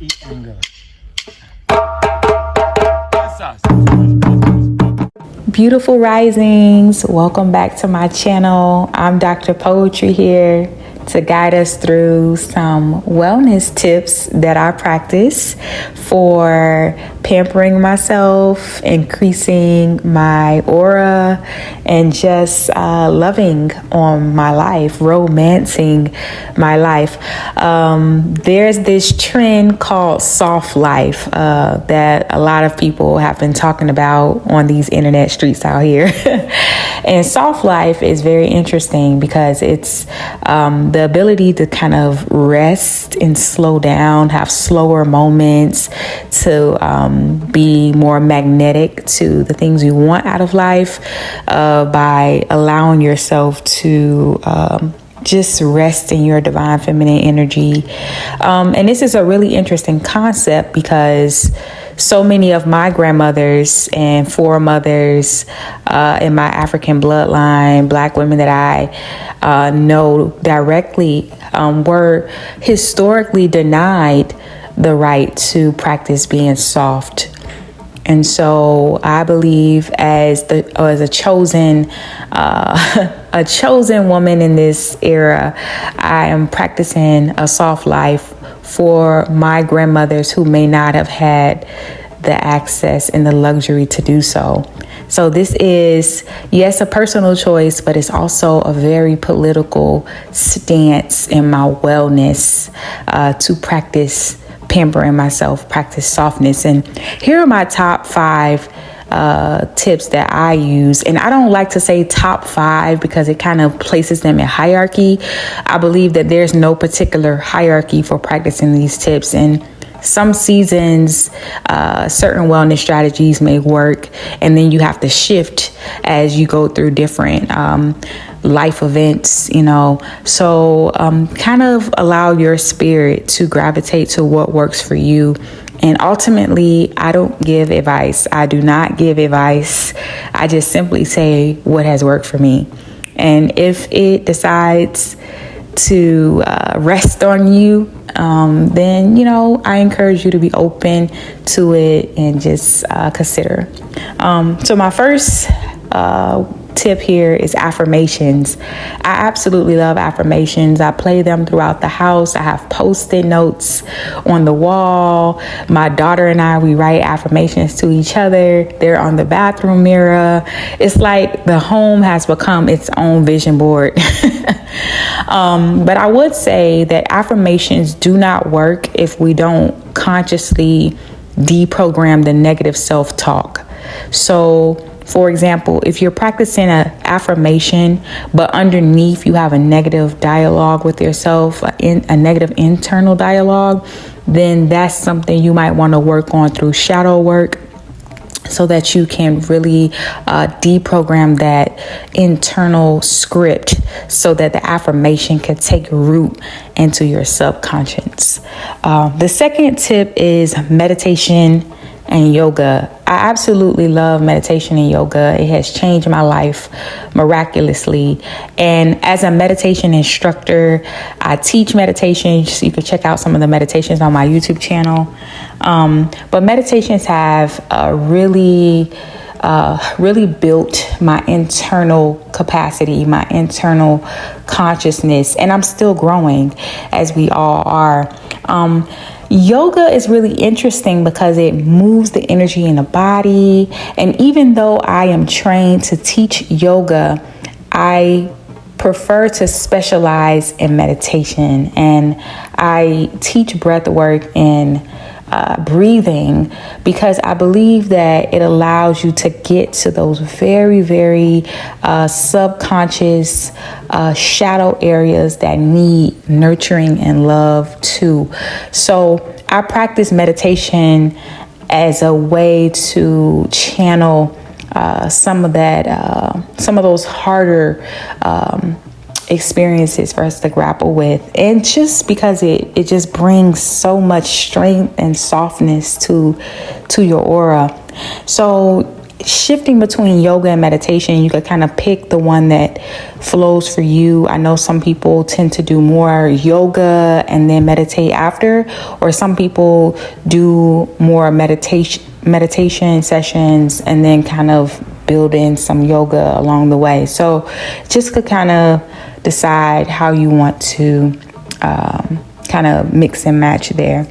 y angle. Beautiful risings, welcome back to my channel. I'm Dr. Poetry here to guide us through some wellness tips that I practice for pampering myself, increasing my aura, and just loving on my life, romancing my life. There's this trend called soft life that a lot of people have been talking about on these internet streets out here. And soft life is very interesting because it's the ability to kind of rest and slow down, have slower moments, to be more magnetic to the things you want out of life by allowing yourself to just rest in your divine feminine energy. And this is a really interesting concept because so many of my grandmothers and foremothers in my African bloodline, Black women that I know directly, were historically denied the right to practice being soft. And so I believe as a chosen a chosen woman in this era, I am practicing a soft life for my grandmothers who may not have had the access and the luxury to do so. So this is, yes, a personal choice, but it's also a very political stance in my wellness to practice pampering myself, practice softness. And here are my top 5 tips that I use. And I don't like to say top 5 because it kind of places them in hierarchy. I believe that there's no particular hierarchy for practicing these tips. And some seasons, certain wellness strategies may work, and then you have to shift as you go through different life events, so kind of allow your spirit to gravitate to what works for you. And ultimately, I don't give advice. I do not give advice. I just simply say what has worked for me. And if it decides to rest on you, then, I encourage you to be open to it and just consider. So my first tip here is affirmations. I absolutely love affirmations. I play them throughout the house. I have post-it notes on the wall. My daughter and I, we write affirmations to each other. They're on the bathroom mirror. It's like the home has become its own vision board. But I would say that affirmations do not work if we don't consciously deprogram the negative self-talk. So, for example, if you're practicing an affirmation, but underneath you have a negative dialogue with yourself, a negative internal dialogue, then that's something you might want to work on through shadow work, so that you can really deprogram that internal script so that the affirmation can take root into your subconscious. The second tip is meditation and yoga. I absolutely love meditation and yoga. It has changed my life miraculously. And as a meditation instructor, I teach meditation. So you can check out some of the meditations on my YouTube channel. But meditations have really built my internal capacity, my internal consciousness, and I'm still growing, as we all are. Yoga is really interesting because it moves the energy in the body. And even though I am trained to teach yoga, I prefer to specialize in meditation. And I teach breath work and breathing because I believe that it allows you to get to those very, very subconscious shadow areas that need nurturing and love too. So I practice meditation as a way to channel some of those harder experiences for us to grapple with, and just because it just brings so much strength and softness to your aura. So shifting between yoga and meditation, you could kind of pick the one that flows for you. I know some people tend to do more yoga and then meditate after, or some people do more meditation sessions and then kind of build in some yoga along the way. So just could kind of decide how you want to kind of mix and match there.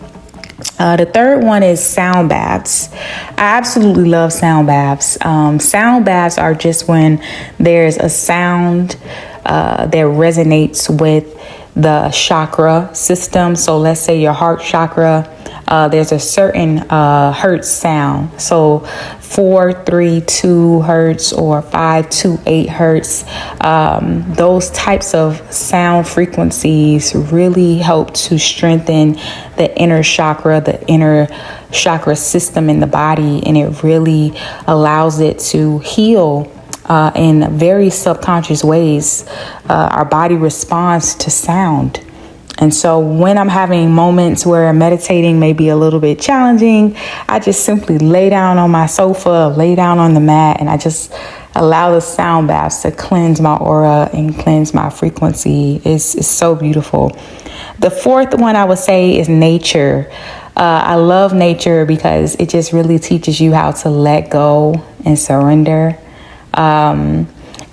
The third one is sound baths. I absolutely love sound baths. Sound baths are just when there's a sound that resonates with the chakra system. So let's say your heart chakra, there's a certain hertz sound. So 432 hertz or 528 hertz. Those types of sound frequencies really help to strengthen the inner chakra system in the body, and it really allows it to heal in very subconscious ways. Our body responds to sound. And so when I'm having moments where meditating may be a little bit challenging, I just simply lay down on my sofa, lay down on the mat, and I just allow the sound baths to cleanse my aura and cleanse my frequency. It's so beautiful. The fourth one I would say is nature. I love nature because it just really teaches you how to let go and surrender.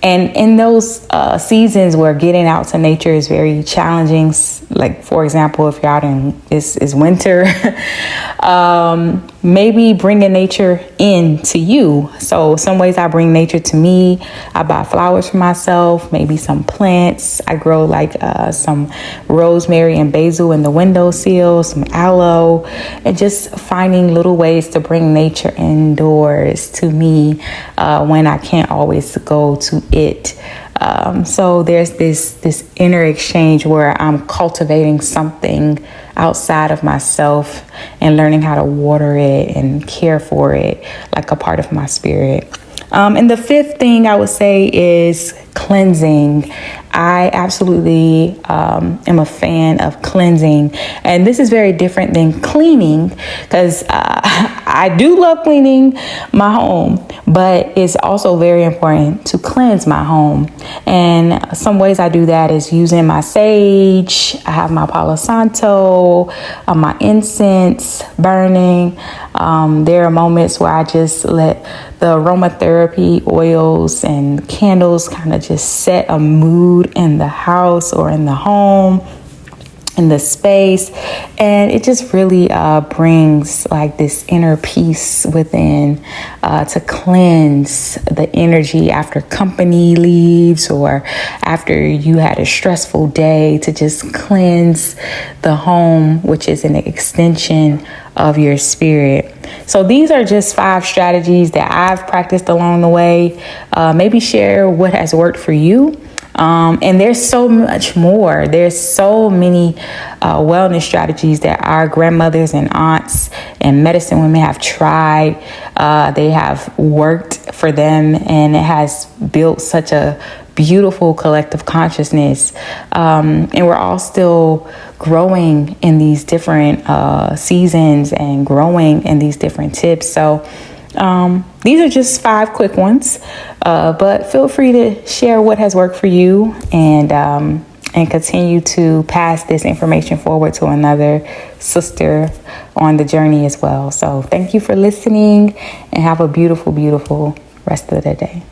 And in those seasons where getting out to nature is very challenging, like for example, if you're out in it's winter, maybe bringing nature in to you. So some ways I bring nature to me. I buy flowers for myself, maybe some plants. I grow like some rosemary and basil in the windowsill, some aloe, and just finding little ways to bring nature indoors to me when I can't always go to it. So there's this inner exchange where I'm cultivating something outside of myself and learning how to water it and care for it like a part of my spirit. And the fifth thing I would say is cleansing. I absolutely am a fan of cleansing. And this is very different than cleaning, because I do love cleaning my home, but it's also very important to cleanse my home. And some ways I do that is using my sage. I have my Palo Santo, my incense burning. There are moments where I just let the aromatherapy oils and candles kind of just set a mood in the house or in the home, in the space, and it just really brings like this inner peace within to cleanse the energy after company leaves or after you had a stressful day, to just cleanse the home, which is an extension of your spirit. So these are just 5 strategies that I've practiced along the way. Maybe share what has worked for you. And there's so much more. There's so many wellness strategies that our grandmothers and aunts and medicine women have tried. They have worked for them, and it has built such a beautiful collective consciousness. And we're all still growing in these different seasons and growing in these different tips. So these are just 5 quick ones, but feel free to share what has worked for you, and continue to pass this information forward to another sister on the journey as well. So thank you for listening, and have a beautiful, beautiful rest of the day.